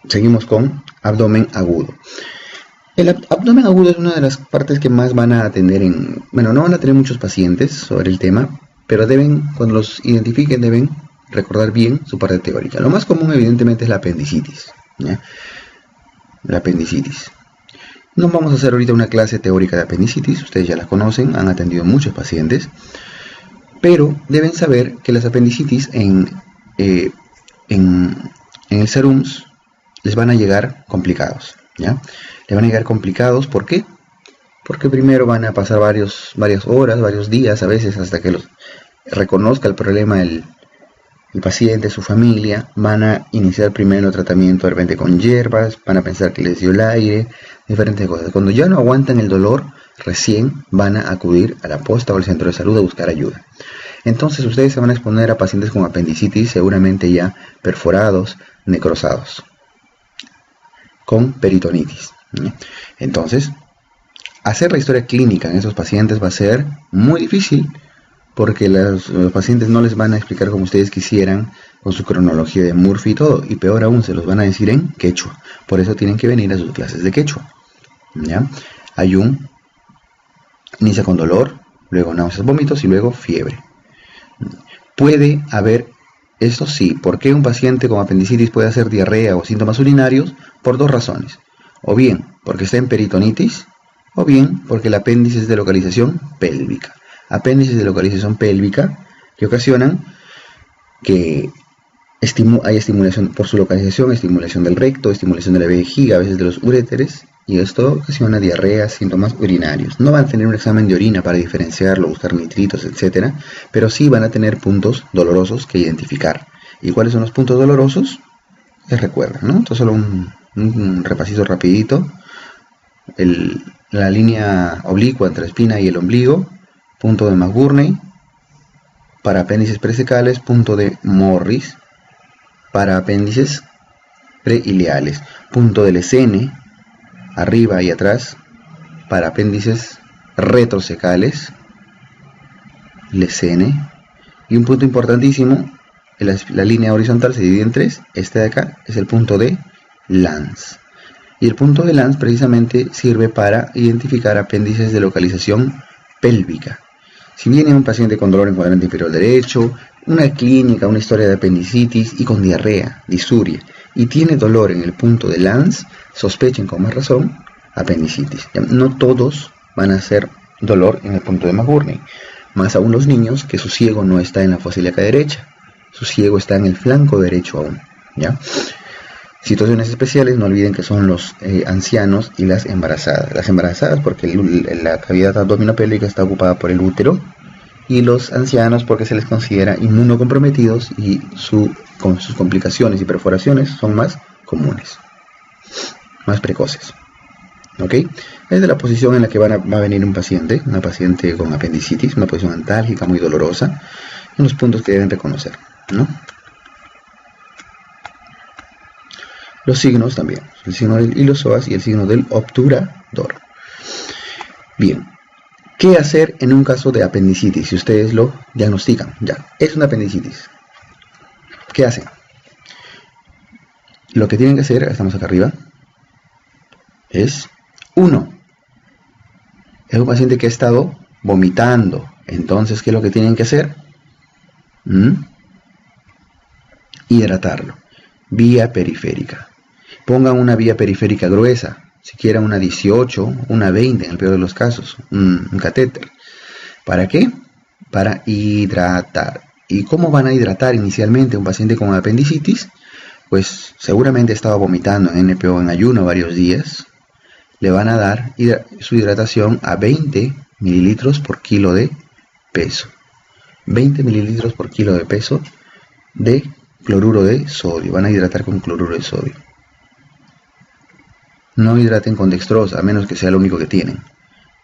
Seguimos con abdomen agudo. El abdomen agudo es una de las partes que más van a atender bueno, no van a tener muchos pacientes sobre el tema, pero cuando los identifiquen, deben recordar bien su parte teórica. Lo más común, evidentemente, es la apendicitis, ¿ya? La apendicitis. No vamos a hacer ahorita una clase teórica de apendicitis, ustedes ya la conocen, han atendido muchos pacientes, pero deben saber que las apendicitis en el serums les van a llegar complicados, ¿ya? Le van a llegar complicados, ¿por qué? Porque primero van a pasar varias horas, varios días, a veces hasta que reconozca el problema el paciente, su familia. Van a iniciar primero el tratamiento de repente con hierbas, van a pensar que les dio el aire, diferentes cosas. Cuando ya no aguantan el dolor, recién van a acudir a la posta o al centro de salud a buscar ayuda. Entonces ustedes se van a exponer a pacientes con apendicitis, seguramente ya perforados, necrosados, con peritonitis. Entonces, hacer la historia clínica en esos pacientes va a ser muy difícil, porque los pacientes no les van a explicar como ustedes quisieran, con su cronología de Murphy y todo, y peor aún, se los van a decir en quechua. Por eso tienen que venir a sus clases de quechua, ¿ya? Inicia con dolor, luego náuseas, vómitos y luego fiebre. Puede haber, esto sí, ¿por qué un paciente con apendicitis puede hacer diarrea o síntomas urinarios? Por dos razones. O bien porque está en peritonitis, o bien porque el apéndice es de localización pélvica. Apéndices de localización pélvica que ocasionan que hay estimulación por su localización, estimulación del recto, estimulación de la vejiga, a veces de los uréteres, y esto ocasiona diarrea, síntomas urinarios. No van a tener un examen de orina para diferenciarlo, buscar nitritos, etc., pero sí van a tener puntos dolorosos que identificar. ¿Y cuáles son los puntos dolorosos? Les recuerdan, ¿no? Entonces solo un repasito rapidito. La línea oblicua entre la espina y el ombligo, punto de McBurney. Para apéndices presecales, punto de Morris. Para apéndices preileales, punto del Lesene, arriba y atrás. Para apéndices retrosecales, Lesene. Y un punto importantísimo, la línea horizontal se divide en tres. Este de acá es el punto de Lanz. Y el punto de Lanz precisamente sirve para identificar apéndices de localización pélvica. Si viene un paciente con dolor en cuadrante inferior derecho, una clínica, una historia de apendicitis y con diarrea, disuria, y tiene dolor en el punto de Lanz, sospechen con más razón apendicitis. No todos van a hacer dolor en el punto de McBurney, más aún los niños que su ciego no está en la fosa ilíaca derecha, su ciego está en el flanco derecho aún, ¿ya? Situaciones especiales, no olviden que son los ancianos y las embarazadas. Las embarazadas porque la cavidad abdominopélvica está ocupada por el útero, y los ancianos porque se les considera inmunocomprometidos y con sus complicaciones y perforaciones son más comunes, más precoces. ¿Ok? Es de la posición en la que va a venir una paciente con apendicitis, una posición antálgica muy dolorosa, unos puntos que deben reconocer, ¿no? Los signos también, el signo del ilosoas y el signo del obturador. Bien, ¿qué hacer en un caso de apendicitis? Si ustedes lo diagnostican, ya, es una apendicitis. ¿Qué hacen? Lo que tienen que hacer, estamos acá arriba, es 1. Es un paciente que ha estado vomitando. Entonces, ¿qué es lo que tienen que hacer? Hidratarlo. Vía periférica. Pongan una vía periférica gruesa, siquiera una 18, una 20 en el peor de los casos, un catéter. ¿Para qué? Para hidratar. ¿Y cómo van a hidratar inicialmente un paciente con apendicitis? Pues seguramente estaba vomitando en NPO en ayuno varios días. Le van a dar su hidratación a 20 mililitros por kilo de peso. 20 mililitros por kilo de peso de cloruro de sodio. Van a hidratar con cloruro de sodio. No hidraten con dextrosa, a menos que sea lo único que tienen,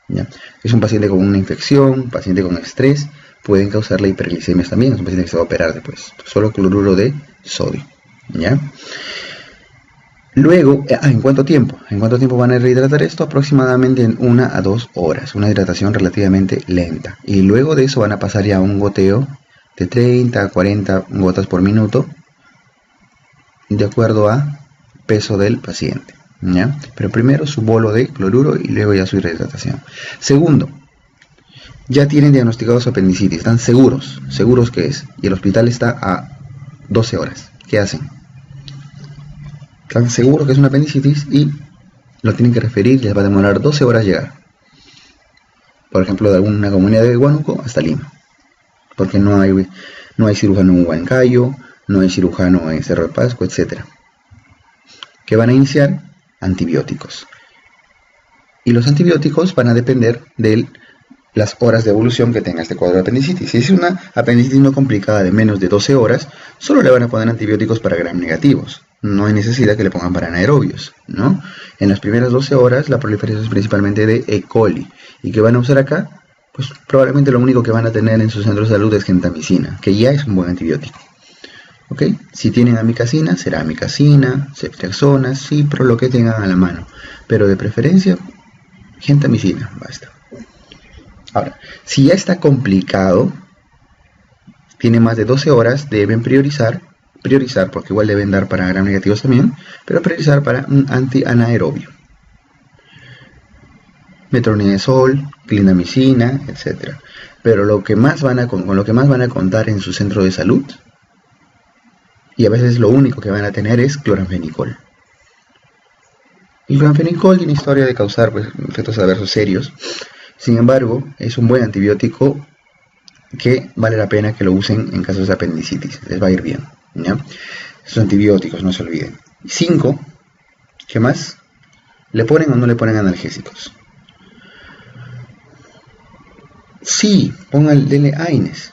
¿ya? Es un paciente con una infección, un paciente con estrés, pueden causarle hiperglicemias también, es un paciente que se va a operar después. Solo cloruro de sodio, ¿ya? Luego, ¿en cuánto tiempo? ¿En cuánto tiempo van a rehidratar esto? Aproximadamente en 1 a 2 horas, una hidratación relativamente lenta. Y luego de eso van a pasar ya a un goteo de 30 a 40 gotas por minuto, de acuerdo a peso del paciente, ¿ya? Pero primero su bolo de cloruro y luego ya su rehidratación. Segundo, ya tienen diagnosticado su apendicitis, están seguros que es, y el hospital está a 12 horas. ¿Qué hacen? Están seguros que es una apendicitis y lo tienen que referir y les va a demorar 12 horas llegar. Por ejemplo, de alguna comunidad de Huánuco hasta Lima. Porque no hay cirujano en Huancayo, no hay cirujano en Cerro de Pasco, etc. ¿Qué van a iniciar? Antibióticos. Y los antibióticos van a depender de las horas de evolución que tenga este cuadro de apendicitis. Si es una apendicitis no complicada de menos de 12 horas, solo le van a poner antibióticos para gram negativos. No hay necesidad que le pongan para anaerobios, ¿no? En las primeras 12 horas la proliferación es principalmente de E. coli. ¿Y qué van a usar acá? Pues probablemente lo único que van a tener en su centro de salud es gentamicina, que ya es un buen antibiótico. ¿Ok? Si tienen amicacina, será amicacina, ceftriaxona, cipro, lo que tengan a la mano. Pero de preferencia, gentamicina, basta. Ahora, si ya está complicado, tiene más de 12 horas, deben priorizar, porque igual deben dar para gram negativos también, pero priorizar para un antianaerobio. Metronidazol, clindamicina, etc. Pero con lo que más van a contar en su centro de salud, y a veces lo único que van a tener es cloranfenicol. El cloranfenicol tiene historia de causar efectos adversos serios. Sin embargo, es un buen antibiótico que vale la pena que lo usen en casos de apendicitis. Les va a ir bien, ¿ya? Esos antibióticos, no se olviden. 5. ¿Qué más? ¿Le ponen o no le ponen analgésicos? Sí, denle AINES.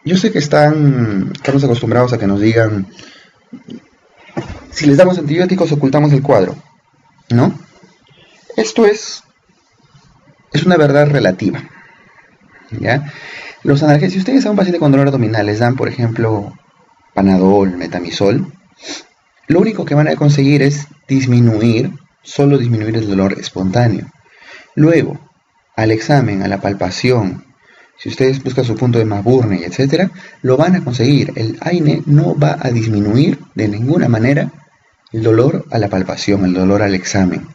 Yo sé que estamos acostumbrados a que nos digan, si les damos antibióticos ocultamos el cuadro, ¿no? Esto es una verdad relativa, ¿ya? Los analgésicos, si ustedes a un paciente con dolor abdominal les dan, por ejemplo, Panadol, Metamizol, lo único que van a conseguir es solo disminuir el dolor espontáneo. Luego, al examen, a la palpación, si ustedes buscan su punto de Maburney, etc., lo van a conseguir. El AINE no va a disminuir de ninguna manera el dolor a la palpación, el dolor al examen.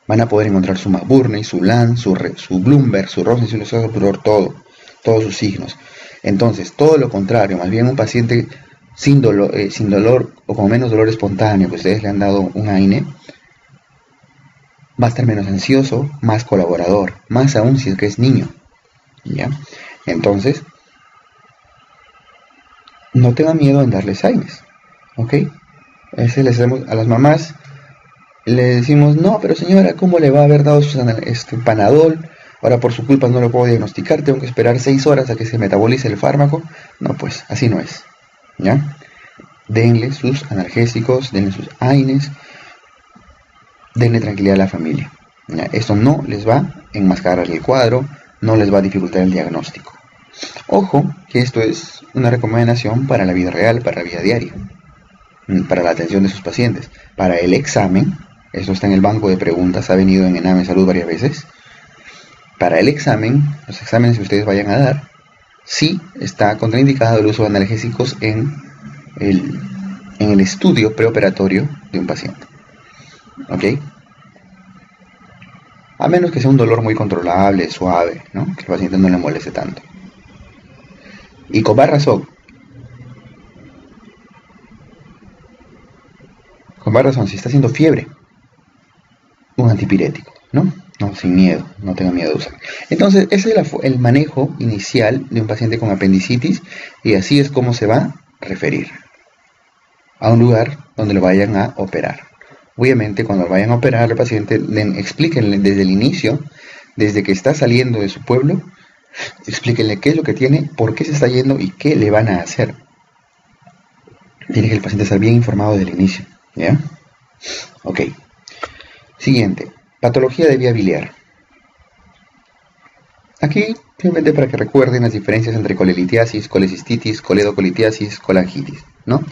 Van a poder encontrar su Maburney, su Lanz, su Bloomberg, su Rosen, su dolor, todos sus signos. Entonces, todo lo contrario, más bien un paciente sin dolor o con menos dolor espontáneo, que ustedes le han dado un AINE, va a estar menos ansioso, más colaborador, más aún si es que es niño, ¿ya? Entonces, no tengan miedo en darles AINES, ¿ok? A las mamás le decimos, no, pero señora, ¿cómo le va a haber dado Panadol? Ahora por su culpa no lo puedo diagnosticar, tengo que esperar 6 horas a que se metabolice el fármaco. No, pues, así no es, ¿ya? Denle sus analgésicos, denle sus AINES, denle tranquilidad a la familia, ¿ya? Esto no les va a enmascarar el cuadro, no les va a dificultar el diagnóstico. Ojo, que esto es una recomendación para la vida real, para la vida diaria, para la atención de sus pacientes. Para el examen, esto está en el banco de preguntas, ha venido en Ename Salud varias veces. Para el examen, los exámenes que ustedes vayan a dar, sí está contraindicado el uso de analgésicos en el estudio preoperatorio de un paciente, ¿ok? A menos que sea un dolor muy controlable, suave, ¿no? Que el paciente no le moleste tanto. Y con más razón, si está haciendo fiebre, un antipirético, ¿no? No, sin miedo, no tenga miedo de usar. Entonces, ese es el manejo inicial de un paciente con apendicitis, y así es como se va a referir a un lugar donde lo vayan a operar. Obviamente, cuando lo vayan a operar al paciente, explíquenle desde el inicio, desde que está saliendo de su pueblo, explíquenle qué es lo que tiene, por qué se está yendo y qué le van a hacer. Tiene que el paciente estar bien informado desde el inicio, ¿ya? Ok. Siguiente. Patología de vía biliar. Aquí, simplemente para que recuerden las diferencias entre colelitiasis, colecistitis, coledocolitiasis, colangitis, ¿no?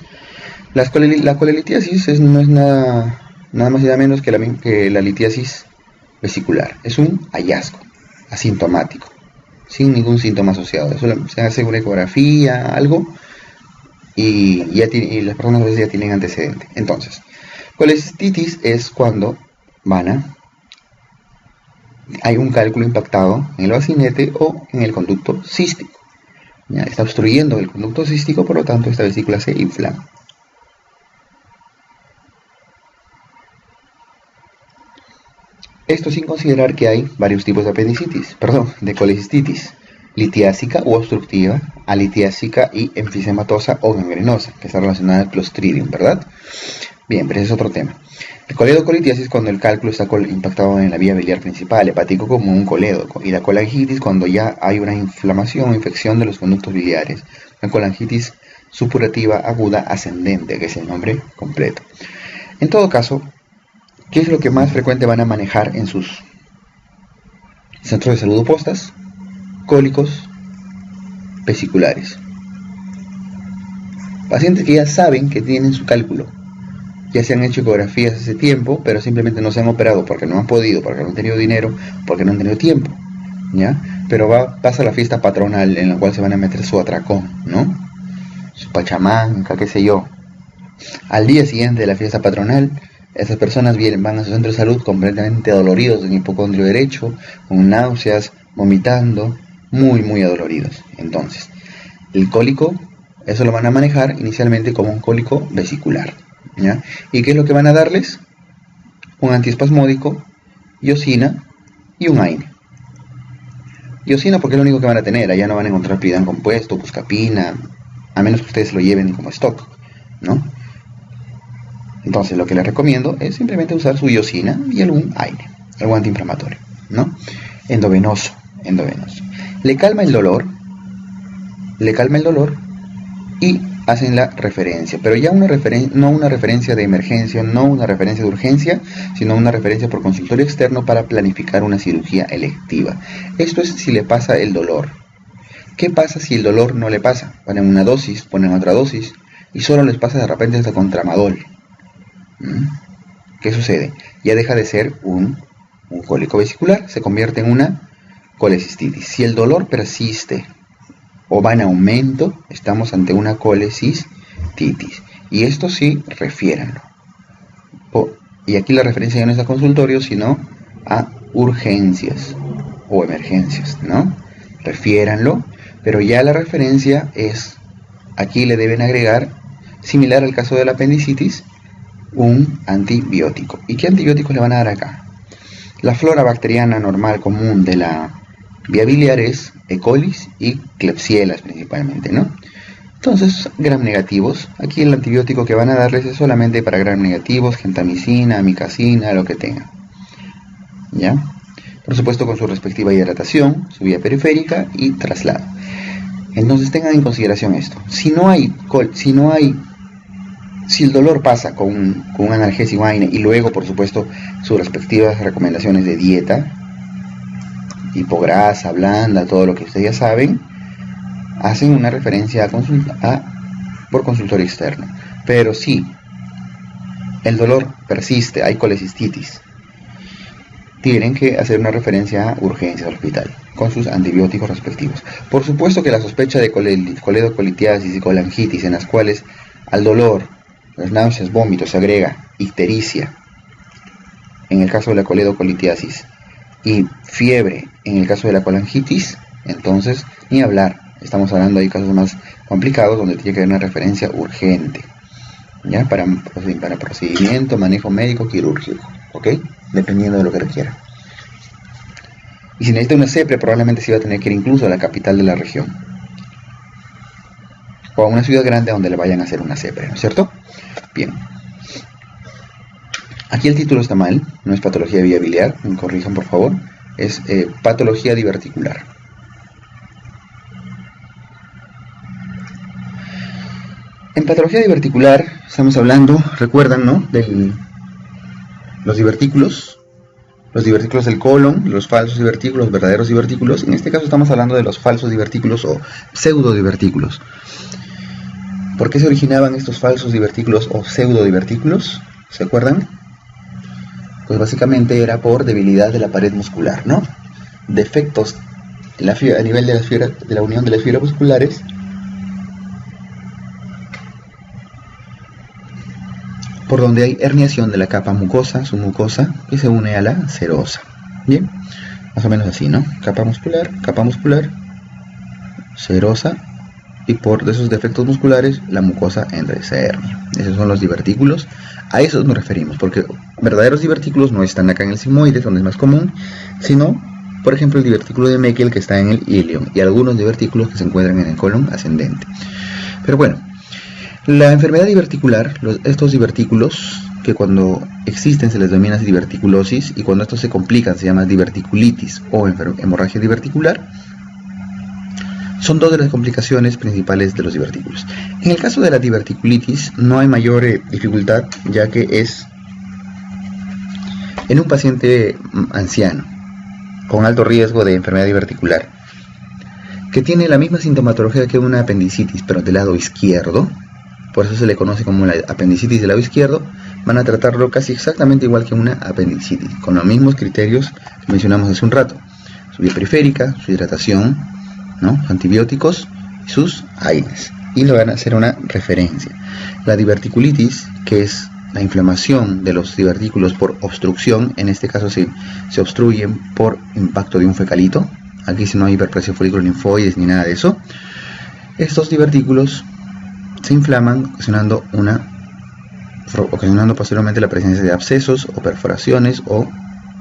La colelitiasis no es nada más y nada menos que la litiasis vesicular. Es un hallazgo asintomático, sin ningún síntoma asociado. Se hace una ecografía, algo, y las personas a veces ya tienen antecedente. Entonces, Colecistitis es cuando hay un cálculo impactado en el bacinete o en el conducto cístico. Ya está obstruyendo el conducto cístico, por lo tanto esta vesícula se inflama. Esto sin considerar que hay varios tipos de colecistitis: litiásica u obstructiva, alitiásica y enfisematosa o gangrenosa, que está relacionada al Clostridium, ¿verdad? Bien, pero ese es otro tema. El coledocolitiasis cuando el cálculo está impactado en la vía biliar principal, hepático como un coledo, y la colangitis cuando ya hay una inflamación o infección de los conductos biliares, la colangitis supurativa aguda ascendente, que es el nombre completo. En todo caso, ¿qué es lo que más frecuente van a manejar en sus centros de salud opostas? Cólicos vesiculares. Pacientes que ya saben que tienen su cálculo, ya se han hecho ecografías hace tiempo, pero simplemente no se han operado porque no han podido, porque no han tenido dinero, porque no han tenido tiempo, ¿ya? Pero pasa la fiesta patronal en la cual se van a meter su atracón, ¿no? Su pachamanca, qué sé yo. Al día siguiente de la fiesta patronal, esas personas van a su centro de salud completamente adoloridos del hipocondrio derecho, con náuseas, vomitando, muy adoloridos. Entonces, el cólico, eso lo van a manejar inicialmente como un cólico vesicular, ¿ya? ¿Y qué es lo que van a darles? Un antiespasmódico, iosina y un AINE. Iosina porque es lo único que van a tener, allá no van a encontrar piridán compuesto, buscapina, a menos que ustedes lo lleven como stock, ¿no? Entonces lo que les recomiendo es simplemente usar su iosina y algún AINE, algún antiinflamatorio, ¿no? Endovenoso. Le calma el dolor y hacen la referencia, pero ya no una referencia de emergencia, no una referencia de urgencia, sino una referencia por consultorio externo para planificar una cirugía electiva. Esto es si le pasa el dolor. ¿Qué pasa si el dolor no le pasa? Ponen una dosis, ponen otra dosis y solo les pasa de repente hasta con tramadol. ¿Qué sucede? Ya deja de ser un cólico vesicular, se convierte en una colecistitis. Si el dolor persiste o va en aumento, estamos ante una colecistitis. Y esto sí, refiéranlo. Y aquí la referencia ya no es a consultorio, sino a urgencias o emergencias, ¿no? Refiéranlo, pero ya la referencia es, aquí le deben agregar, similar al caso de la apendicitis, un antibiótico. ¿Y qué antibióticos le van a dar acá? La flora bacteriana normal común de la vía biliar es E. coli y Klebsiella principalmente, ¿no? Entonces, gram negativos. Aquí el antibiótico que van a darles es solamente para gram negativos, gentamicina, amicacina, lo que tengan, ¿ya? Por supuesto con su respectiva hidratación, su vía periférica y traslado. Entonces tengan en consideración esto. Si el dolor pasa con un analgésico AINE y luego, por supuesto, sus respectivas recomendaciones de dieta, hipograsa, blanda, todo lo que ustedes ya saben, hacen una referencia por consultorio externo. Pero si el dolor persiste, hay colecistitis, tienen que hacer una referencia a urgencias al hospital con sus antibióticos respectivos. Por supuesto que la sospecha de coledocolitiasis y colangitis, en las cuales al dolor, las náuseas, vómitos, se agrega ictericia en el caso de la coledocolitiasis y fiebre en el caso de la colangitis, entonces ni hablar. Estamos hablando de casos más complicados donde tiene que haber una referencia urgente, ¿ya? Para procedimiento, manejo médico, quirúrgico, ¿ok? Dependiendo de lo que requiera. Y si necesita una CEPRE, probablemente se va a tener que ir incluso a la capital de la región o a una ciudad grande donde le vayan a hacer una CEPRE, ¿no es cierto? Bien. Aquí el título está mal, no es patología de vía biliar, me corrijan por favor, es patología diverticular. En patología diverticular estamos hablando, recuerdan, ¿no?, de los divertículos del colon, los falsos divertículos, verdaderos divertículos. En este caso estamos hablando de los falsos divertículos o pseudodivertículos. ¿Por qué se originaban estos falsos divertículos o pseudodivertículos? ¿Se acuerdan? Pues básicamente era por debilidad de la pared muscular, ¿no? Defectos a nivel de la unión de las fibras musculares por donde hay herniación de la capa mucosa, submucosa, que se une a la serosa. Bien, más o menos así, ¿no? Capa muscular, serosa, y por esos defectos musculares la mucosa entra esa hernia. Esos son los divertículos, a esos nos referimos, porque verdaderos divertículos no están acá en el sigmoide, donde es más común, sino, por ejemplo, el divertículo de Meckel, que está en el ilion, y algunos divertículos que se encuentran en el colon ascendente. Pero bueno, la enfermedad diverticular, estos divertículos, que cuando existen se les denomina diverticulosis, y cuando estos se complican se llama diverticulitis o hemorragia diverticular, son dos de las complicaciones principales de los divertículos. En el caso de la diverticulitis no hay mayor dificultad, ya que es en un paciente anciano con alto riesgo de enfermedad diverticular, que tiene la misma sintomatología que una apendicitis, pero del lado izquierdo. Por eso se le conoce como la apendicitis del lado izquierdo. Van a tratarlo casi exactamente igual que una apendicitis, con los mismos criterios que mencionamos hace un rato: su vía periférica, su hidratación, ¿no?, antibióticos y sus AINES. Y le van a hacer una referencia. La diverticulitis, que es la inflamación de los divertículos por obstrucción, en este caso se obstruyen por impacto de un fecalito. Aquí si no hay hiperplasia folículo-linfoides ni nada de eso. Estos divertículos se inflaman, ocasionando posteriormente la presencia de abscesos o perforaciones o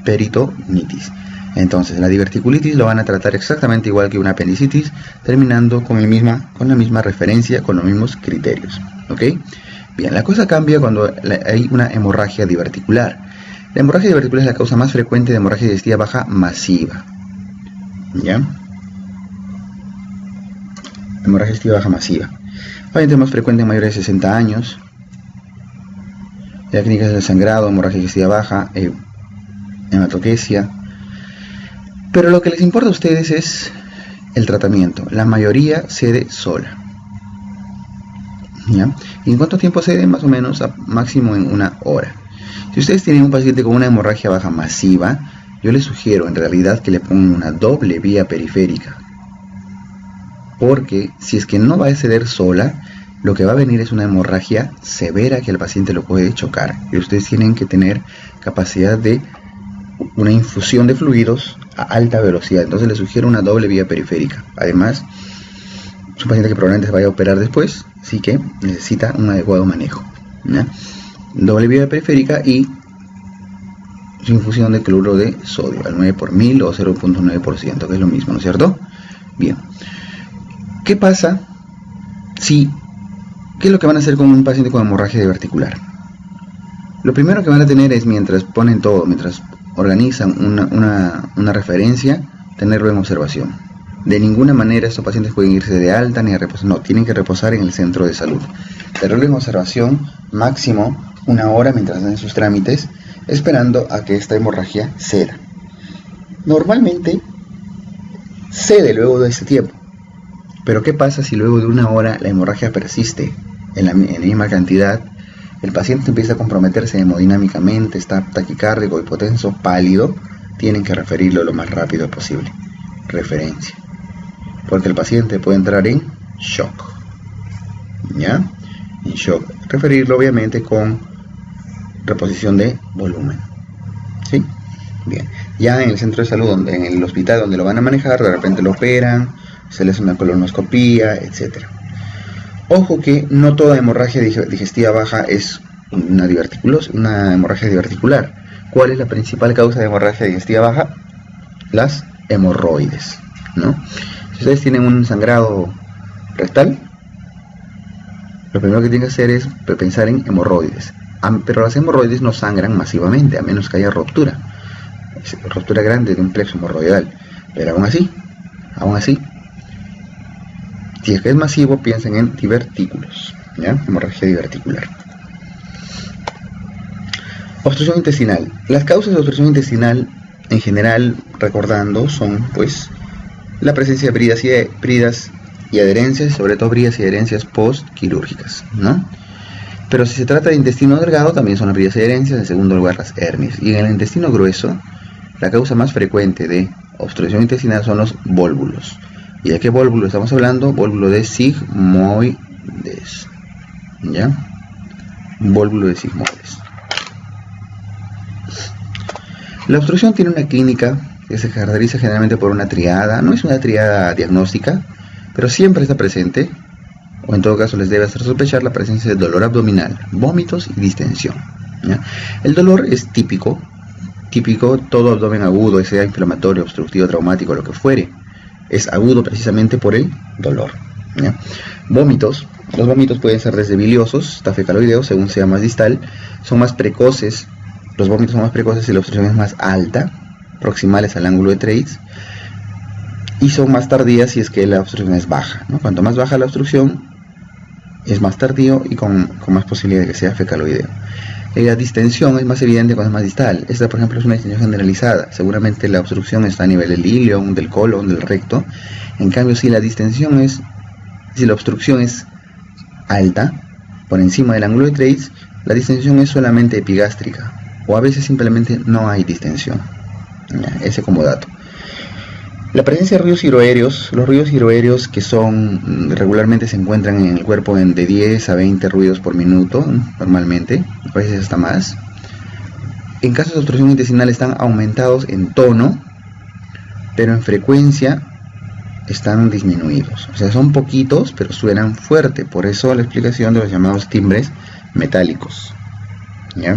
peritonitis. Entonces la diverticulitis lo van a tratar exactamente igual que una apendicitis, terminando con la misma referencia, con los mismos criterios. ¿Ok? Bien, la cosa cambia cuando hay una hemorragia diverticular. La hemorragia diverticular es la causa más frecuente de hemorragia digestiva baja masiva. ¿Ya? Hemorragia digestiva baja masiva. Obviamente más frecuente en mayores de 60 años. La clínica del sangrado, hemorragia digestiva baja, hematoquesia. Pero lo que les importa a ustedes es el tratamiento. La mayoría cede sola. ¿Ya? ¿Y en cuánto tiempo cede? Más o menos máximo en 1 hora. Si ustedes tienen un paciente con una hemorragia baja masiva, yo les sugiero en realidad que le pongan una doble vía periférica. Porque si es que no va a ceder sola, lo que va a venir es una hemorragia severa que el paciente lo puede chocar. Y ustedes tienen que tener capacidad de una infusión de fluidos a alta velocidad. Entonces les sugiero una doble vía periférica. Además, es un paciente que probablemente se vaya a operar después, así que necesita un adecuado manejo, ¿ya? Doble vía periférica y su infusión de cloruro de sodio al 9 por 1000 o 0.9%, que es lo mismo, ¿no es cierto? Bien. ¿Qué pasa si... ¿Qué es lo que van a hacer con un paciente con hemorragia diverticular? Lo primero que van a tener es, mientras ponen todo, mientras organizan una referencia, tenerlo en observación. De ninguna manera estos pacientes pueden irse de alta ni a reposar, no, tienen que reposar en el centro de salud. Tenerlo en observación máximo 1 hora mientras hacen sus trámites, esperando a que esta hemorragia ceda. Normalmente cede luego de este tiempo. Pero ¿qué pasa si luego de 1 hora la hemorragia persiste en la misma cantidad? El paciente empieza a comprometerse hemodinámicamente, está taquicárdico, hipotenso, pálido. Tienen que referirlo lo más rápido posible. Referencia. Porque el paciente puede entrar en shock. ¿Ya? En shock. Referirlo obviamente con reposición de volumen. ¿Sí? Bien. Ya en el centro de salud, en el hospital donde lo van a manejar, de repente lo operan, se le hace una colonoscopía, etc. Ojo que no toda hemorragia digestiva baja es una hemorragia diverticular. ¿Cuál es la principal causa de hemorragia digestiva baja? Las hemorroides, ¿no? Si ustedes tienen un sangrado rectal, lo primero que tienen que hacer es pensar en hemorroides. Pero las hemorroides no sangran masivamente, a menos que haya ruptura grande de un plexo hemorroidal. Pero aún así, si es que es masivo, piensen en divertículos, ¿ya? Hemorragia diverticular. Obstrucción intestinal. Las causas de obstrucción intestinal, en general, recordando, son pues la presencia de bridas y adherencias, sobre todo bridas y adherencias postquirúrgicas, ¿no? Pero si se trata de intestino delgado, también son las bridas y adherencias, en segundo lugar las hernias. Y en el intestino grueso, la causa más frecuente de obstrucción intestinal son los vólvulos. ¿Y de qué vólvulo estamos hablando? Vólvulo de sigmoides, ¿ya? volvulo de sigmoides. La obstrucción tiene una clínica que se caracteriza generalmente por una triada. No es una triada diagnóstica, pero siempre está presente, o en todo caso les debe hacer sospechar la presencia de dolor abdominal, vómitos y distensión, ¿ya? El dolor es típico, todo abdomen agudo, sea inflamatorio, obstructivo, traumático, lo que fuere, es agudo precisamente por el dolor, ¿ya? Vómitos, los vómitos pueden ser desde biliosos hasta fecaloideos, según sea más distal, son más precoces. Los vómitos son más precoces y la obstrucción es más alta, proximales al ángulo de Treitz, y son más tardías si es que la obstrucción es baja, ¿no? Cuanto más baja la obstrucción, es más tardío y con más posibilidad de que sea fecaloideo. La distensión es más evidente cuando es más distal. Esta, por ejemplo, es una distensión generalizada. Seguramente la obstrucción está a nivel del ilion, del colon, del recto. En cambio, si la obstrucción es alta, por encima del ángulo de Treitz, la distensión es solamente epigástrica, o a veces simplemente no hay distensión. Ese como dato. La presencia de ruidos giroaéreos, los ruidos giroaéreos que regularmente se encuentran en el cuerpo de 10 a 20 ruidos por minuto, normalmente, a veces hasta más. En casos de obstrucción intestinal están aumentados en tono, pero en frecuencia están disminuidos. O sea, son poquitos, pero suenan fuerte. Por eso la explicación de los llamados timbres metálicos. ¿Ya?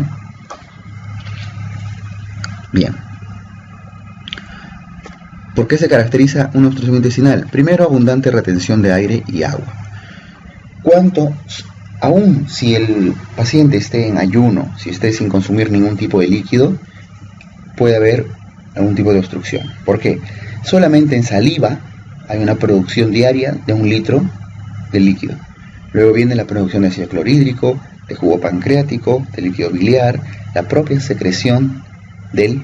Bien. ¿Por qué se caracteriza una obstrucción intestinal? Primero, abundante retención de aire y agua. Aún si el paciente esté en ayuno, si esté sin consumir ningún tipo de líquido, puede haber algún tipo de obstrucción. ¿Por qué? Solamente en saliva hay una producción diaria de 1 litro de líquido. Luego viene la producción de ácido clorhídrico, de jugo pancreático, de líquido biliar, la propia secreción del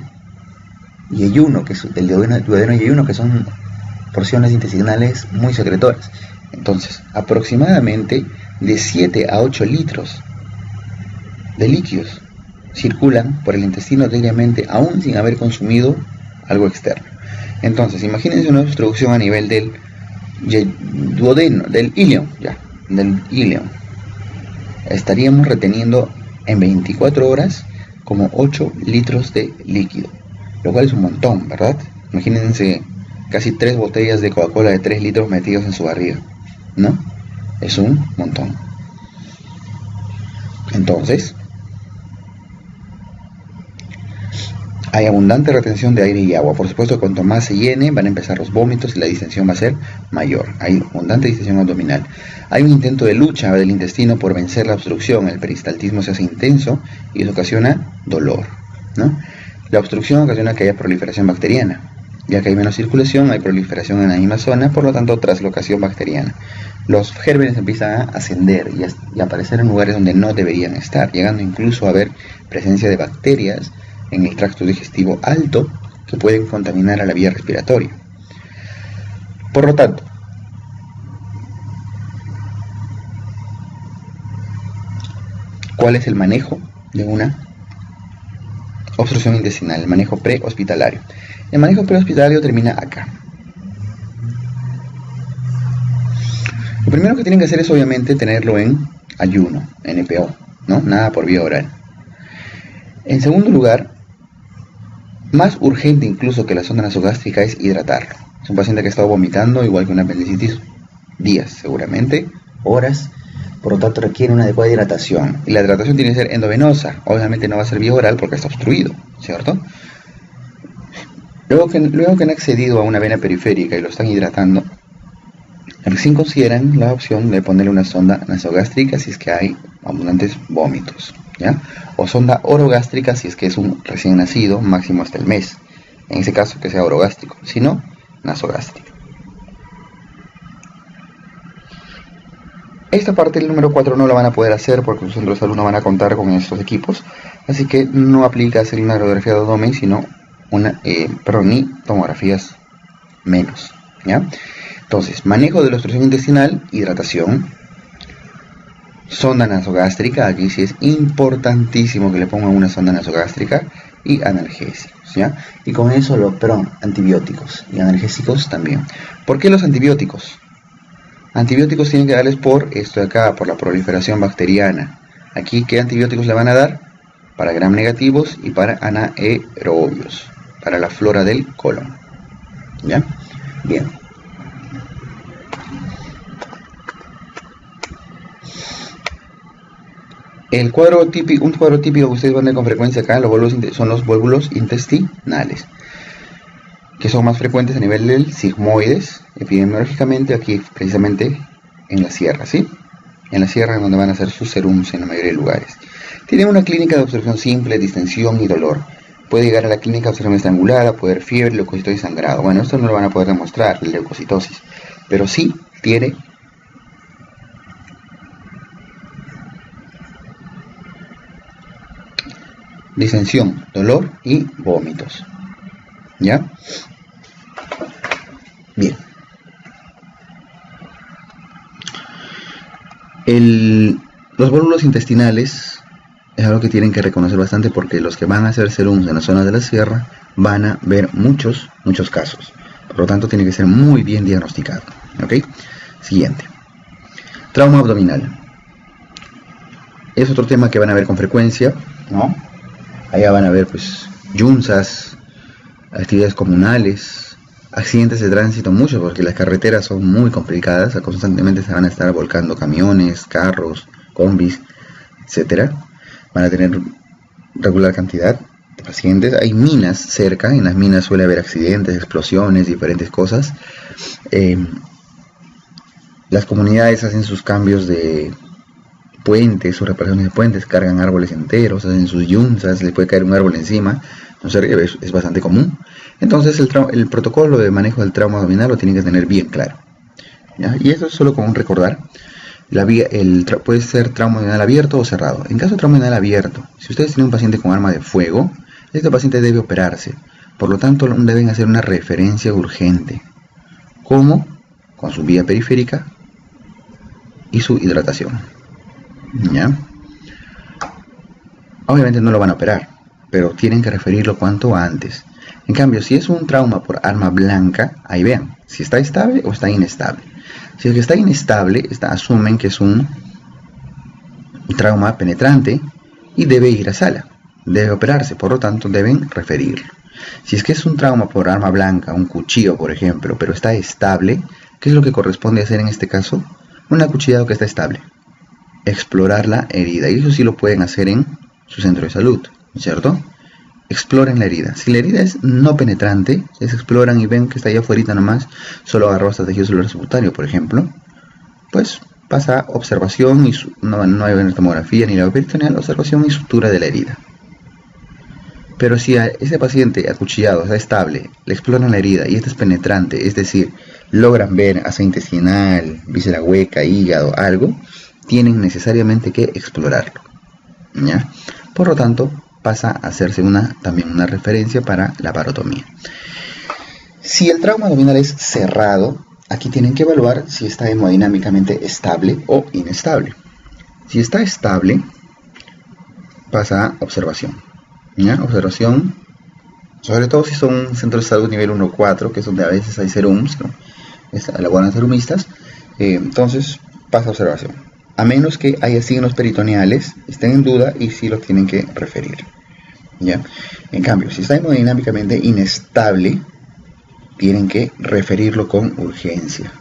yeyuno, del duodeno y yeyuno, que son porciones intestinales muy secretoras. Entonces, aproximadamente de 7 a 8 litros de líquidos circulan por el intestino diariamente, aún sin haber consumido algo externo. Entonces, imagínense una obstrucción a nivel del duodeno, del ilion, estaríamos reteniendo en 24 horas como 8 litros de líquido, lo cual es un montón, ¿verdad? Imagínense casi 3 botellas de Coca-Cola de 3 litros metidos en su barriga, ¿no? Es un montón. Entonces, hay abundante retención de aire y agua. Por supuesto, cuanto más se llene, van a empezar los vómitos y la distensión va a ser mayor. Hay abundante distensión abdominal. Hay un intento de lucha del intestino por vencer la obstrucción. El peristaltismo se hace intenso y eso ocasiona dolor, ¿no? La obstrucción ocasiona que haya proliferación bacteriana. Ya que hay menos circulación, hay proliferación en la misma zona, por lo tanto, traslocación bacteriana. Los gérmenes empiezan a ascender y a aparecer en lugares donde no deberían estar, llegando incluso a haber presencia de bacterias en el tracto digestivo alto que pueden contaminar a la vía respiratoria. Por lo tanto, ¿cuál es el manejo de una obstrucción intestinal? El manejo prehospitalario. El manejo prehospitalario termina acá. Lo primero que tienen que hacer es obviamente tenerlo en ayuno, NPO, ¿no? Nada por vía oral. En segundo lugar, más urgente incluso que la sonda nasogástrica es hidratarlo. Es un paciente que ha estado vomitando, igual que una apendicitis, días seguramente, horas, por lo tanto requiere una adecuada hidratación. Y la hidratación tiene que ser endovenosa, obviamente no va a ser vía oral porque está obstruido, ¿cierto? Luego que han accedido a una vena periférica y lo están hidratando, recién consideran la opción de ponerle una sonda nasogástrica si es que hay abundantes vómitos, ¿ya? O sonda orogástrica si es que es un recién nacido, máximo hasta el mes. En ese caso que sea orogástrico, si no, nasogástrico. Esta parte del número 4 no la van a poder hacer porque los centros de salud no van a contar con estos equipos, así que no aplica hacer una radiografía de abdomen, sino ni tomografías menos, ¿ya? Entonces, manejo de la obstrucción intestinal, hidratación, sonda nasogástrica, aquí sí es importantísimo que le pongan una sonda nasogástrica, y analgésicos, ¿ya? Y con eso antibióticos y analgésicos también. ¿Por qué los antibióticos? Antibióticos tienen que darles por esto de acá, por la proliferación bacteriana. Aquí, ¿qué antibióticos le van a dar? Para gram negativos y para anaerobios, para la flora del colon. ¿Ya? Bien. Un cuadro típico que ustedes van a ver con frecuencia acá son los volvulos intestinales, que son más frecuentes a nivel del sigmoides, epidemiológicamente aquí precisamente en la sierra, ¿sí? En la sierra es donde van a hacer sus serums en la mayoría de lugares. Tienen una clínica de observación simple, distensión y dolor. Puede llegar a la clínica de observación estrangulada, puede haber fiebre, leucocitosis y sangrado. Bueno, esto no lo van a poder demostrar, la leucocitosis, pero sí tiene distensión, dolor y vómitos. ¿Ya? Bien. Los volúmenes intestinales es algo que tienen que reconocer bastante, porque los que van a hacer serums en la zona de la sierra van a ver muchos casos. Por lo tanto, tiene que ser muy bien diagnosticado. ¿Ok? Siguiente. Trauma abdominal. Es otro tema que van a ver con frecuencia, ¿no? Allá van a ver pues yunzas, actividades comunales, accidentes de tránsito, muchos, porque las carreteras son muy complicadas, constantemente se van a estar volcando camiones, carros, combis, etcétera. Van a tener regular cantidad de pacientes. Hay minas cerca, en las minas suele haber accidentes, explosiones, diferentes cosas. Las comunidades hacen sus cambios de puentes o reparaciones de puentes, cargan árboles enteros, hacen sus yunzas, le puede caer un árbol encima, entonces es bastante común. Entonces el protocolo de manejo del trauma abdominal lo tienen que tener bien claro, ¿ya? Y eso es solo con recordar. Puede ser trauma abdominal abierto o cerrado. En caso de trauma abdominal abierto, si ustedes tienen un paciente con arma de fuego, este paciente debe operarse, por lo tanto deben hacer una referencia urgente, como con su vía periférica y su hidratación. ¿Ya? Obviamente no lo van a operar, pero tienen que referirlo cuanto antes. En cambio, si es un trauma por arma blanca, ahí vean si está estable o está inestable. Si es que está inestable, asumen que es un trauma penetrante y debe ir a sala, debe operarse, por lo tanto deben referirlo. Si es que es un trauma por arma blanca, un cuchillo por ejemplo, pero está estable, ¿qué es lo que corresponde hacer en este caso? Un acuchillado que está estable. Explorar la herida, y eso sí lo pueden hacer en su centro de salud, ¿cierto? Exploren la herida. Si la herida es no penetrante, se exploran y ven que está allá afuera nomás, solo agarró hasta tejido celular subcutáneo, por ejemplo, pues pasa observación, y no hay una tomografía ni la peritoneal, observación y sutura de la herida. Pero si a ese paciente acuchillado está estable, le exploran la herida y esta es penetrante, es decir, logran ver asa intestinal, víscera hueca, hígado, algo, tienen necesariamente que explorarlo, ¿ya? Por lo tanto, pasa a hacerse también una referencia para la parotomía. Si el trauma abdominal es cerrado, aquí tienen que evaluar si está hemodinámicamente estable o inestable. Si está estable, pasa a observación, ¿ya? Observación, sobre todo si son centros de salud nivel 1 o 4, que es donde a veces hay serums, ¿no? Elaboran serumistas, entonces pasa a observación. A menos que haya signos peritoneales, estén en duda y sí los tienen que referir, ¿ya? En cambio, si está hemodinámicamente inestable, tienen que referirlo con urgencia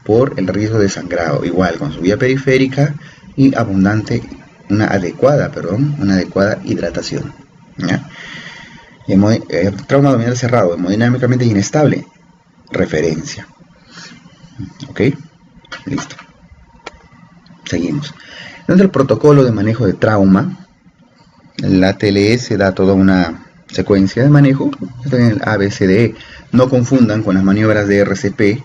por el riesgo de sangrado, igual con su vía periférica y una adecuada hidratación, ¿ya? Trauma abdominal cerrado, hemodinámicamente inestable, referencia. ¿Ok? Listo. Seguimos. Dentro del protocolo de manejo de trauma, la TLS da toda una secuencia de manejo, en el ABCDE. No confundan con las maniobras de RCP,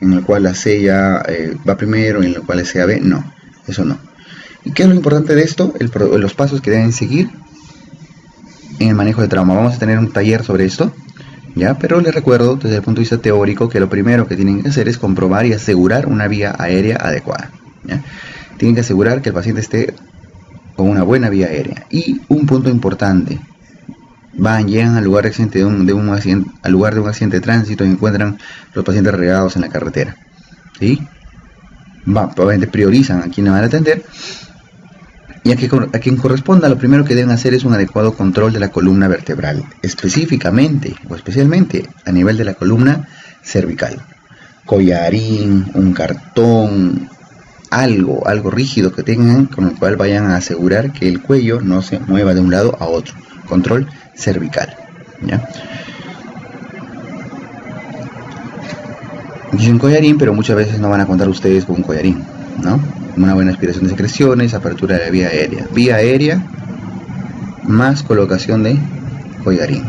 en el cual la C ya va primero y en el cual la CAB no, eso no. ¿Y qué es lo importante de esto? Los pasos que deben seguir en el manejo de trauma. Vamos a tener un taller sobre esto, ¿ya? Pero les recuerdo desde el punto de vista teórico que lo primero que tienen que hacer es comprobar y asegurar una vía aérea adecuada, ¿ya? Tienen que asegurar que el paciente esté con una buena vía aérea. Y un punto importante, llegan al lugar de un accidente de tránsito y encuentran los pacientes regados en la carretera, ¿sí? Probablemente priorizan a quienes van a atender Y a quien corresponda, lo primero que deben hacer es un adecuado control de la columna vertebral, específicamente o especialmente a nivel de la columna cervical. Collarín, un cartón, algo rígido que tengan con el cual vayan a asegurar que el cuello no se mueva de un lado a otro. Control cervical, ¿ya? Dicen collarín, pero muchas veces no van a contar ustedes con un collarín, ¿no? Una buena aspiración de secreciones, apertura de la vía aérea. Vía aérea más colocación de collarín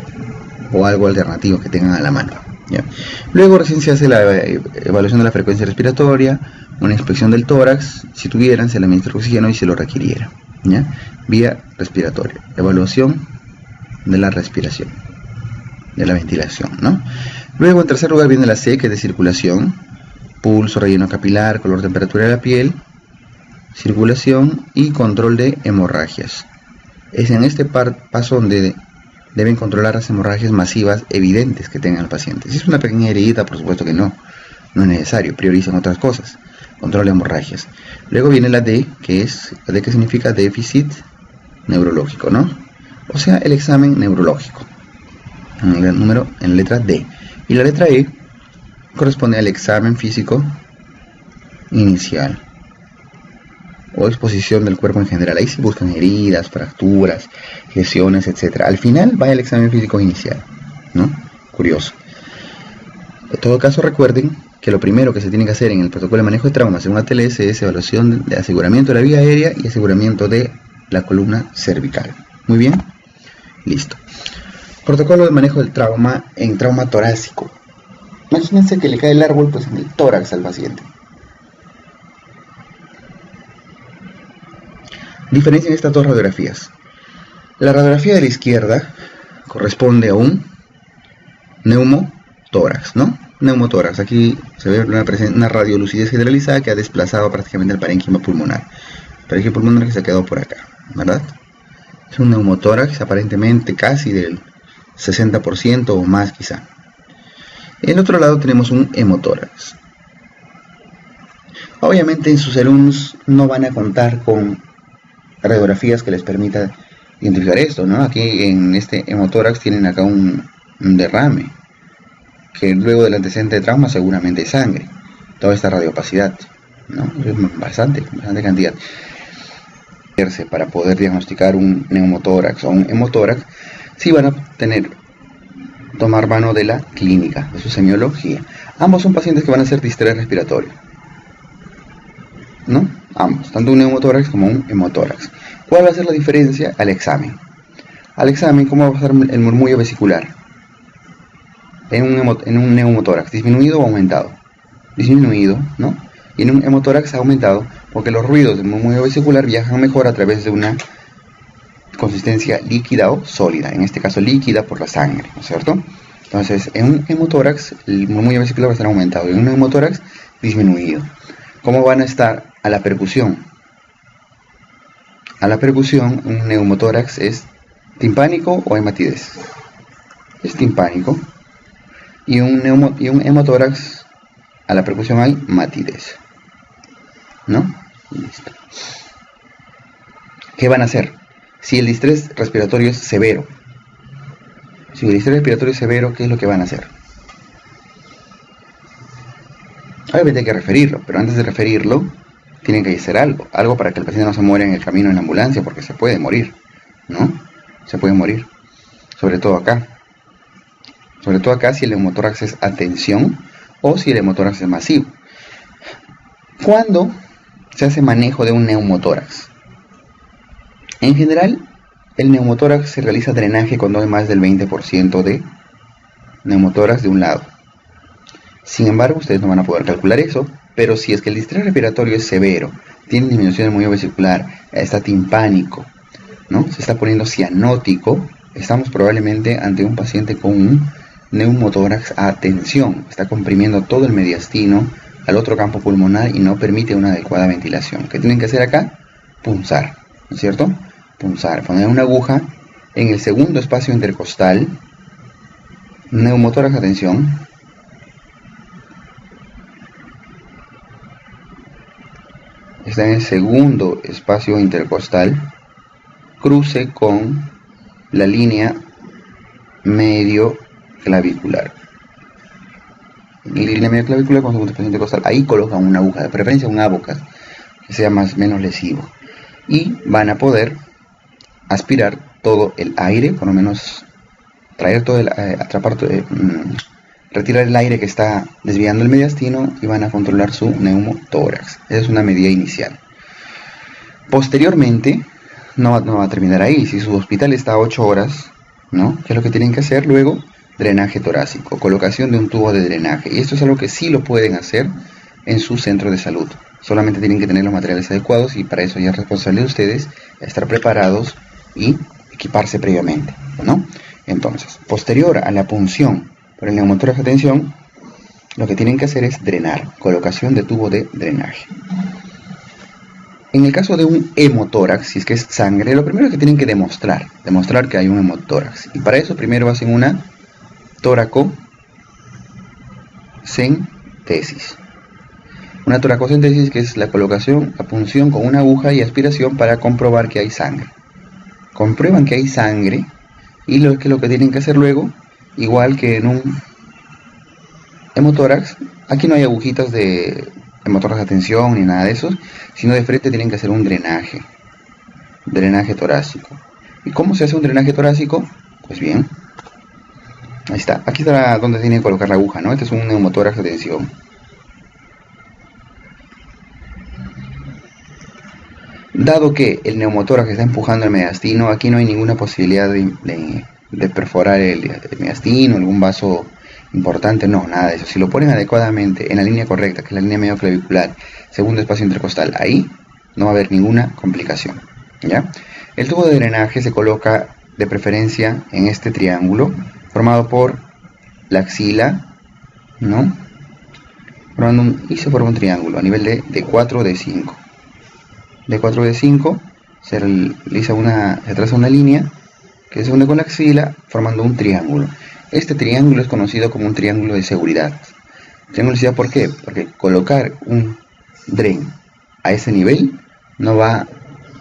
o algo alternativo que tengan a la mano, ¿ya? Luego recién se hace la evaluación de la frecuencia respiratoria, una inspección del tórax, si tuvieran, se le administra oxígeno y se lo requiriera, ¿ya? Vía respiratoria, evaluación de la respiración, de la ventilación, ¿no? Luego en tercer lugar viene la C, que es de circulación, pulso, relleno capilar, color, temperatura de la piel, circulación y control de hemorragias. Es en este paso donde deben controlar las hemorragias masivas evidentes que tengan el paciente. Si es una pequeña heridita, por supuesto que no es necesario, priorizan otras cosas. Control de hemorragias. Luego viene la D, que significa déficit neurológico, ¿no? O sea, el examen neurológico. En la letra D. Y la letra E corresponde al examen físico inicial o exposición del cuerpo en general. Ahí se buscan heridas, fracturas, lesiones, etc. Al final va el examen físico inicial, ¿no? Curioso. En todo caso, recuerden que lo primero que se tiene que hacer en el protocolo de manejo de traumas en una TLS es evaluación de aseguramiento de la vía aérea y aseguramiento de la columna cervical. Muy bien, listo. Protocolo de manejo del trauma en trauma torácico. Imagínense que le cae el árbol pues, en el tórax al paciente. Diferencia en estas dos radiografías. La radiografía de la izquierda corresponde a un neumotórax, ¿no? Neumotórax. Aquí se ve una radiolucidez generalizada que ha desplazado prácticamente el parénquima pulmonar. El parénquima pulmonar que se ha quedado por acá, ¿verdad? Es un neumotórax aparentemente casi del 60% o más quizá. En el otro lado tenemos un hemotórax. Obviamente en sus alumnos no van a contar con radiografías que les permita identificar esto, ¿no? Aquí en este hemotórax tienen acá un derrame, que luego del antecedente de trauma seguramente hay sangre. Toda esta radiopacidad, ¿no? Es bastante cantidad. Para poder diagnosticar un neumotórax o un hemotórax, sí van a tomar mano de la clínica, de su semiología. Ambos son pacientes que van a hacer distrés respiratorio, ¿no? Ambos, tanto un neumotórax como un hemotórax. ¿Cuál va a ser la diferencia al examen? Al examen, ¿cómo va a ser el murmullo vesicular? En un neumotórax, ¿disminuido o aumentado? Disminuido, ¿no? Y en un hemotórax aumentado, porque los ruidos del murmullo vesicular viajan mejor a través de una consistencia líquida o sólida, en este caso líquida por la sangre, ¿no es cierto? Entonces, en un hemotórax el murmullo vesicular va a estar aumentado, y en un neumotórax disminuido. ¿Cómo van a estar a la percusión? A la percusión, un neumotórax es timpánico o hematidez. Es timpánico. Y un hemotórax, a la percusión hay matidez, ¿no? Listo. ¿Qué van a hacer? Si el distrés respiratorio es severo. Si el distrés respiratorio es severo, ¿qué es lo que van a hacer? Obviamente hay que referirlo, pero antes de referirlo, tienen que hacer algo para que el paciente no se muera en el camino en la ambulancia, porque se puede morir, ¿no? Se puede morir, sobre todo acá. Sobre todo acá si el hemotórax es a tensión o si el hemotórax es masivo. ¿Cuándo se hace manejo de un neumotórax? En general, el neumotórax se realiza drenaje cuando hay más del 20% de neumotórax de un lado. Sin embargo, ustedes no van a poder calcular eso, pero si es que el distrés respiratorio es severo, tiene disminución del murmullo vesicular, está timpánico, ¿no? Se está poniendo cianótico, estamos probablemente ante un paciente con un neumotórax a tensión, está comprimiendo todo el mediastino al otro campo pulmonar y no permite una adecuada ventilación. ¿Qué tienen que hacer acá? Punzar, ¿no es cierto? Punzar, poner una aguja en el segundo espacio intercostal, neumotórax a tensión, está en el segundo espacio intercostal, cruce con la línea medio clavicular. Línea medio clavicular con segundo espacio intercostal. Ahí colocan una aguja, de preferencia un Avocat, que sea menos lesivo. Y van a poder aspirar todo el aire, por lo menos traer todo el, retirar el aire que está desviando el mediastino, y van a controlar su neumotórax. Esa es una medida inicial. Posteriormente, no va a terminar ahí. Si su hospital está a 8 horas, ¿no? ¿Qué es lo que tienen que hacer luego? Drenaje torácico, colocación de un tubo de drenaje. Y esto es algo que sí lo pueden hacer en su centro de salud. Solamente tienen que tener los materiales adecuados, y para eso ya es responsable de ustedes estar preparados y equiparse previamente, ¿no? Entonces, posterior a la punción por el neumotórax de tensión, lo que tienen que hacer es drenar, colocación de tubo de drenaje. En el caso de un hemotórax, si es que es sangre, lo primero que tienen que demostrar que hay un hemotórax. Y para eso primero hacen una toracocentesis. Una toracocentesis, que es la colocación, la punción con una aguja y aspiración para comprobar que hay sangre. Comprueban que hay sangre, y lo que tienen que hacer luego, igual que en un hemotórax, aquí no hay agujitas de hemotórax de tensión ni nada de eso, sino de frente tienen que hacer un drenaje torácico. ¿Y cómo se hace un drenaje torácico? Pues bien, ahí está, aquí está donde tienen que colocar la aguja, ¿no? Este es un neumotórax de tensión. Dado que el neumotórax está empujando el mediastino, aquí no hay ninguna posibilidad de perforar el mediastino, algún vaso importante, no, nada de eso. Si lo ponen adecuadamente en la línea correcta, que es la línea medio clavicular, segundo espacio intercostal, ahí no va a haber ninguna complicación, ¿ya? El tubo de drenaje se coloca de preferencia en este triángulo, formado por la axila, ¿no? Y se forma un triángulo a nivel de 4 de 5. De 4 de 5 se traza una línea que se une con la axila, formando un triángulo. Este triángulo es conocido como un triángulo de seguridad. Triángulo de seguridad, ¿por qué? Porque colocar un dren a ese nivel no va a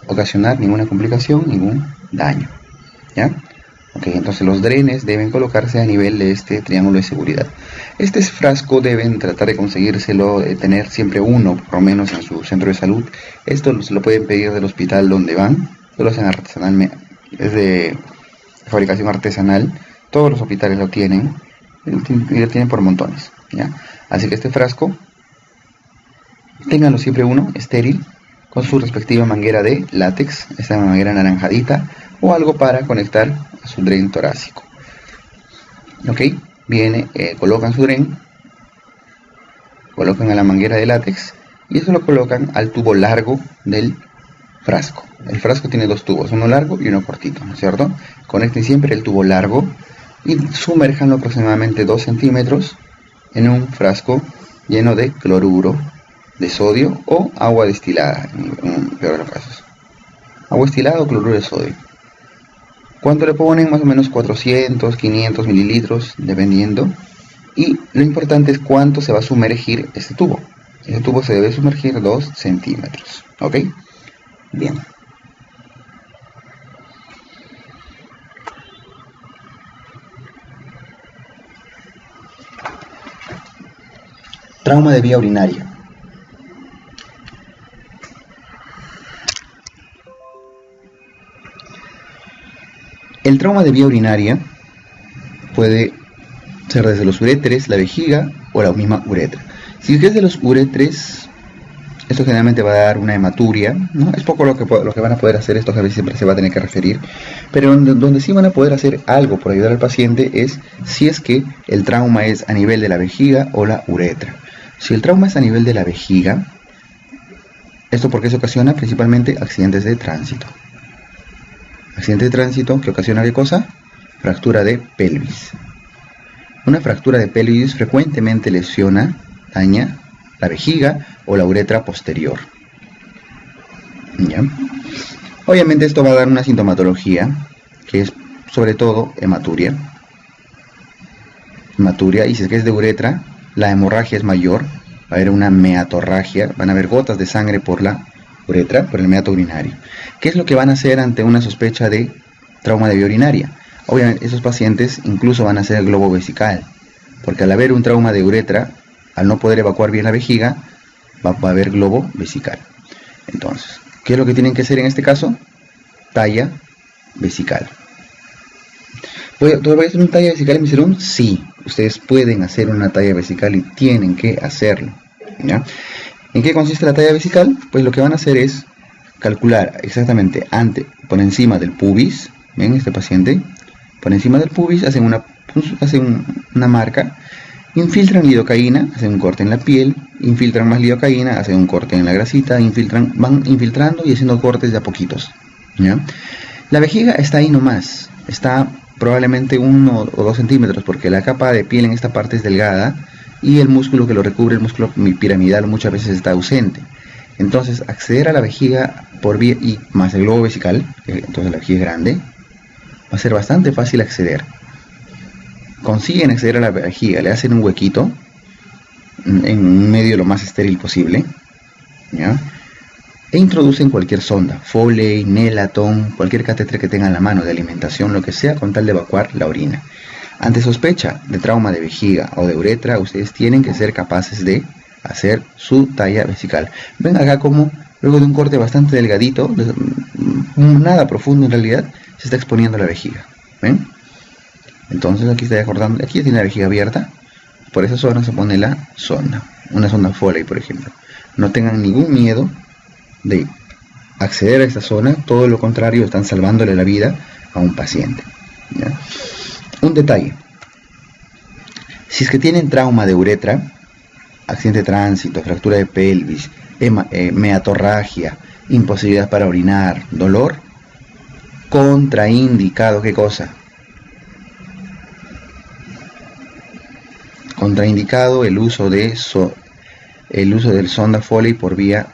ocasionar ninguna complicación, ningún daño, ¿ya? Ok, entonces los drenes deben colocarse a nivel de este triángulo de seguridad. Este frasco deben tratar de conseguírselo, de tener siempre uno, por lo menos en su centro de salud. Esto se lo pueden pedir del hospital donde van, lo hacen artesanalmente, es de fabricación artesanal. Todos los hospitales lo tienen, y lo tienen por montones, ¿ya? Así que este frasco, ténganlo siempre uno, estéril, con su respectiva manguera de látex, esta manguera anaranjadita, o algo para conectar a su dren torácico. Ok, colocan su dren, colocan a la manguera de látex, y eso lo colocan al tubo largo del frasco. El frasco tiene dos tubos, uno largo y uno cortito, ¿no es cierto? Conecten siempre el tubo largo y sumérjanlo aproximadamente 2 centímetros en un frasco lleno de cloruro de sodio o agua destilada, en peor de los casos. Agua destilada o cloruro de sodio. ¿Cuánto le ponen? Más o menos 400, 500 mililitros, dependiendo. Y lo importante es cuánto se va a sumergir este tubo. Este tubo se debe sumergir 2 centímetros. ¿Ok? Bien. Trauma de vía urinaria. El trauma de vía urinaria puede ser desde los uréteres, la vejiga o la misma uretra. Si es de los uréteres, esto generalmente va a dar una hematuria, ¿no? Es poco lo que van a poder hacer, esto a veces siempre se va a tener que referir, pero donde sí van a poder hacer algo por ayudar al paciente es si es que el trauma es a nivel de la vejiga o la uretra. Si el trauma es a nivel de la vejiga, ¿esto por qué se ocasiona? Principalmente accidentes de tránsito. Accidente de tránsito que ocasiona ¿qué cosa? Fractura de pelvis. Una fractura de pelvis frecuentemente daña la vejiga o la uretra posterior. ¿Ya? Obviamente esto va a dar una sintomatología que es sobre todo hematuria. Y si es que es de uretra, la hemorragia es mayor, va a haber una meatorragia, van a haber gotas de sangre por la uretra por el meato urinario. ¿Qué es lo que van a hacer ante una sospecha de trauma de vía urinaria? Obviamente esos pacientes incluso van a hacer el globo vesical, porque al haber un trauma de uretra, al no poder evacuar bien la vejiga, va a haber globo vesical. Entonces, ¿qué es lo que tienen que hacer en este caso? Talla vesical. ¿Voy a hacer una talla vesical en mi serum? Sí, ustedes pueden hacer una talla vesical y tienen que hacerlo, ¿ya? ¿En qué consiste la talla vesical? Pues lo que van a hacer es calcular exactamente por encima del pubis. ¿Ven este paciente? Por encima del pubis hacen una marca, infiltran lidocaína, hacen un corte en la piel, infiltran más lidocaína, hacen un corte en la grasita, van infiltrando y haciendo cortes de a poquitos, ¿ya? La vejiga está ahí nomás, está probablemente 1 o 2 centímetros, porque la capa de piel en esta parte es delgada y el músculo que lo recubre, el músculo piramidal, muchas veces está ausente. Entonces, acceder a la vejiga por vía y más el globo vesical, entonces la vejiga es grande, va a ser bastante fácil acceder. Consiguen acceder a la vejiga, le hacen un huequito en un medio lo más estéril posible, ¿ya? E introducen cualquier sonda, Foley, Nelaton, cualquier catéter que tengan a la mano de alimentación, lo que sea, con tal de evacuar la orina. Ante sospecha de trauma de vejiga o de uretra, ustedes tienen que ser capaces de hacer su talla vesical. Ven acá como luego de un corte bastante delgadito, nada profundo en realidad, se está exponiendo la vejiga. ¿Ven? Entonces aquí está acordando, aquí tiene la vejiga abierta, por esa zona se pone la sonda, una sonda Foley por ejemplo. No tengan ningún miedo de acceder a esta zona, todo lo contrario, están salvándole la vida a un paciente, ¿ya? Un detalle: si es que tienen trauma de uretra, accidente de tránsito, fractura de pelvis, meatorragia, imposibilidad para orinar, dolor, contraindicado, ¿qué cosa? Contraindicado el uso del sonda Foley por vía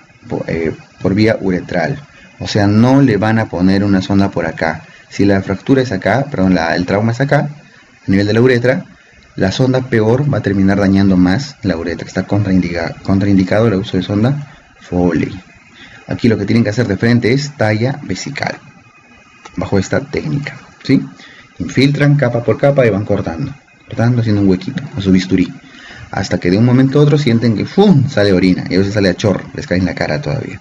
uretral. O sea, no le van a poner una sonda por acá. Si la fractura es acá, perdón, el trauma es acá, a nivel de la uretra, la sonda peor va a terminar dañando más la uretra. Está contraindicado el uso de sonda Foley. Aquí lo que tienen que hacer de frente es talla vesical, bajo esta técnica, ¿sí? Infiltran capa por capa y van cortando, haciendo un huequito a su bisturí, hasta que de un momento a otro sienten que ¡fum!, sale orina, y a veces sale a chorro, les cae en la cara todavía,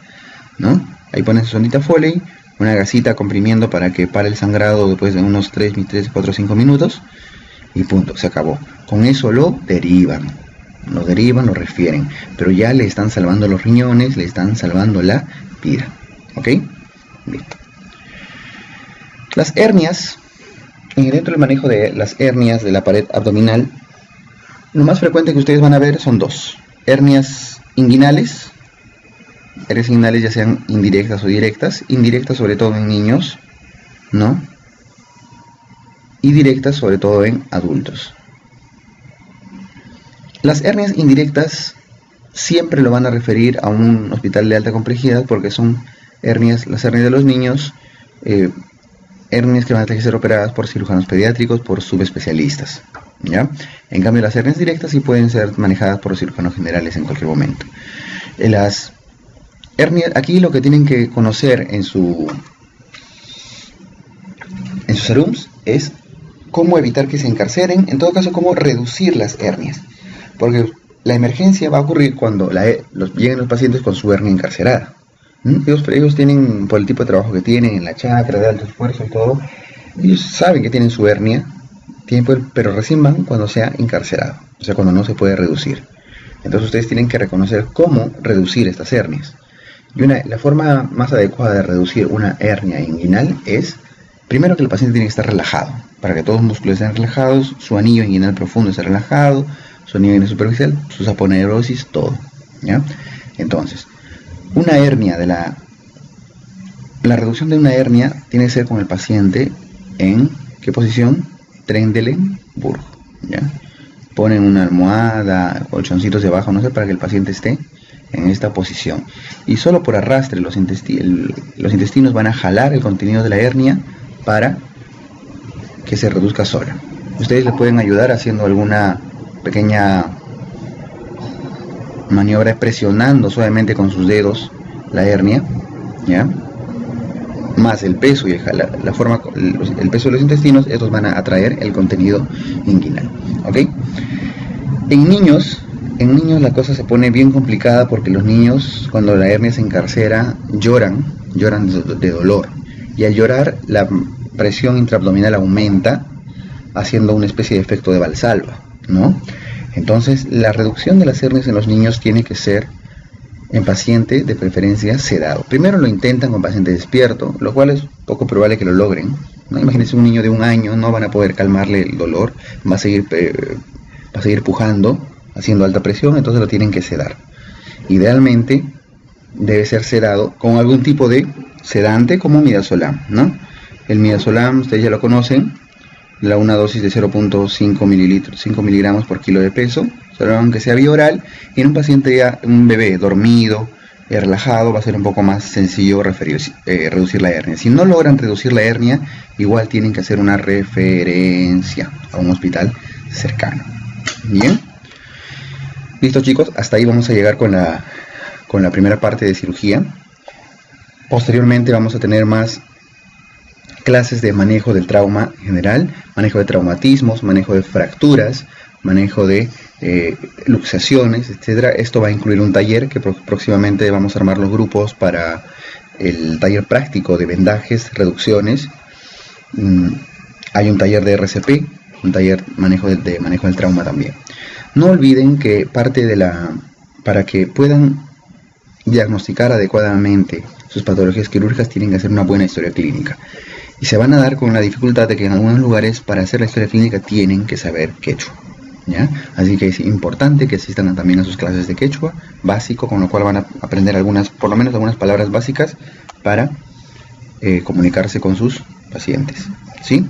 ¿no? Ahí ponen su sondita Foley, una gasita comprimiendo para que pare el sangrado después de unos 3, 4, 5 minutos, y punto, se acabó. Con eso lo derivan, lo refieren, pero ya le están salvando los riñones, le están salvando la vida, ¿ok? Listo. Las hernias, dentro del manejo de las hernias de la pared abdominal, lo más frecuente que ustedes van a ver son dos: hernias inguinales ya sean indirectas o directas, indirectas sobre todo en niños, ¿no? Y directas sobre todo en adultos. Las hernias indirectas siempre lo van a referir a un hospital de alta complejidad, porque son las hernias de los niños, hernias que van a tener que ser operadas por cirujanos pediátricos, por subespecialistas, ¿ya? En cambio, las hernias directas sí pueden ser manejadas por los cirujanos generales en cualquier momento. Las hernias, aquí lo que tienen que conocer en sus serums es cómo evitar que se encarceren, en todo caso cómo reducir las hernias, porque la emergencia va a ocurrir cuando lleguen los pacientes con su hernia encarcerada. Ellos tienen, por el tipo de trabajo que tienen en la chacra de alto esfuerzo y todo, ellos saben que tienen su hernia, pero recién van cuando se ha encarcerado, o sea, cuando no se puede reducir. Entonces ustedes tienen que reconocer cómo reducir estas hernias. Y la forma más adecuada de reducir una hernia inguinal es, primero, que el paciente tiene que estar relajado, para que todos los músculos estén relajados, su anillo inguinal profundo esté relajado, su anillo inguinal superficial, su saponeurosis, todo, ¿ya? Entonces, una hernia la reducción de una hernia tiene que ser con el paciente en ¿qué posición? Trendelenburg, ¿ya? Ponen una almohada, colchoncitos debajo, no sé, para que el paciente esté en esta posición, y solo por arrastre los intestinos van a jalar el contenido de la hernia para que se reduzca sola. Ustedes le pueden ayudar haciendo alguna pequeña maniobra, presionando suavemente con sus dedos la hernia, ¿ya? Más el peso y el peso de los intestinos, estos van a atraer el contenido inguinal, ¿ok? En niños la cosa se pone bien complicada porque los niños, cuando la hernia se encarcera, lloran de dolor, y al llorar la presión intraabdominal aumenta, haciendo una especie de efecto de Valsalva, ¿no? Entonces, la reducción de las hernias en los niños tiene que ser en paciente de preferencia sedado. Primero lo intentan con paciente despierto, lo cual es poco probable que lo logren, ¿no? Imagínense un niño de 1 año, no van a poder calmarle el dolor, va a seguir pujando, haciendo alta presión, entonces lo tienen que sedar. Idealmente debe ser sedado con algún tipo de sedante como midazolam, ¿no? El midazolam, ustedes ya lo conocen, una dosis de 0.5 mililitros, 5 miligramos por kilo de peso, solo aunque sea vía oral, y en un paciente ya, un bebé dormido, relajado, va a ser un poco más sencillo reducir la hernia. Si no logran reducir la hernia, igual tienen que hacer una referencia a un hospital cercano. Bien, listo chicos, hasta ahí vamos a llegar con la primera parte de cirugía. Posteriormente vamos a tener más clases de manejo del trauma general, manejo de traumatismos, manejo de fracturas, manejo de luxaciones, etcétera. Esto va a incluir un taller que próximamente vamos a armar los grupos para el taller práctico de vendajes, reducciones. Hay un taller de RCP, un taller de manejo del trauma también. No olviden que para que puedan diagnosticar adecuadamente sus patologías quirúrgicas tienen que hacer una buena historia clínica. Y se van a dar con la dificultad de que en algunos lugares para hacer la historia clínica tienen que saber quechua, ¿ya? Así que es importante que asistan también a sus clases de quechua básico, con lo cual van a aprender por lo menos algunas palabras básicas para comunicarse con sus pacientes, ¿sí?